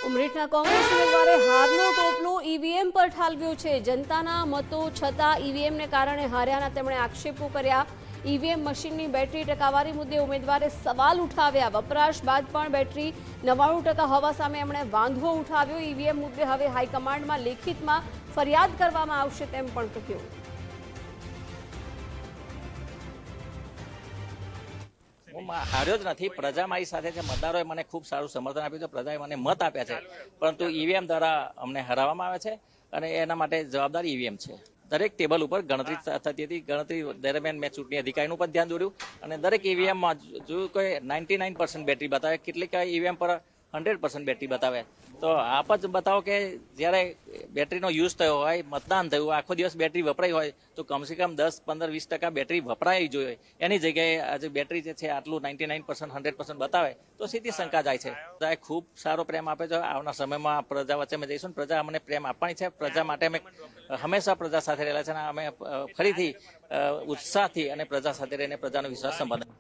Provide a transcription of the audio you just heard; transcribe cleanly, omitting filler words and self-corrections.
ઉમરેઠના કોંગ્રેસ ઉમેદવારે હારનો ટોપલો ઈવીએમ પર ઠાલવ્યો છે। જનતાના મતો છતાં ઈવીએમને કારણે હાર્યાના તેમણે આક્ષેપો કર્યા। ઈવીએમ મશીનની બેટરી ટકાવારી મુદ્દે ઉમેદવારે સવાલ ઉઠાવ્યા। વપરાશ બાદ પણ બેટરી 99% હોવા સામે એમણે વાંધો ઉઠાવ્યો। ઈવીએમ મુદ્દે હવે હાઈકમાન્ડમાં લેખિતમાં ફરિયાદ કરવામાં આવશે તેમ પણ કહ્યું। હું હાર્યો જ નથી। પ્રજા મારી સાથે છે। મતદારોએ મને ખૂબ સારું સમર્થન આપ્યું છે। પ્રજાએ મને મત આપ્યા છે, પરંતુ ઈવીએમ દ્વારા અમને હરાવવામાં આવે છે અને એના માટે જવાબદાર ઈવીએમ છે। દરેક ટેબલ ઉપર ગણતરી થતી હતી। ગણતરી દરમિયાન મેં ચૂંટણી અધિકારીનું પણ ધ્યાન દોર્યું અને દરેક ઈવીએમમાં જો કોઈ 99% બેટરી બતાવે, કેટલીક ઈવીએમ પર 100% બેટરી બતાવે, તો આપ જ બતાવો કે જ્યારે બેટરીનો યુઝ થયો હોય, મતદાન થયું, આખો દિવસ બેટરી વપરાઈ હોય તો કમસે કમ 10, 15, 20% બેટરી વપરાઈ જોઈએ। એની જગ્યાએ આજે બેટરી જે છે આટલું 99%, 100% બતાવે તો સીધી શંકા જાય છે। પ્રજાએ ખૂબ સારો પ્રેમ આપે છે। આવનાર સમયમાં પ્રજા વચ્ચે અમે જઈશું। પ્રજા અમને પ્રેમ આપવાની છે। પ્રજા માટે અમે હંમેશા પ્રજા સાથે રહેલા છે અને અમે ફરીથી ઉત્સાહથી અને પ્રજા સાથે રહીને પ્રજાનો વિશ્વાસ સંપાદન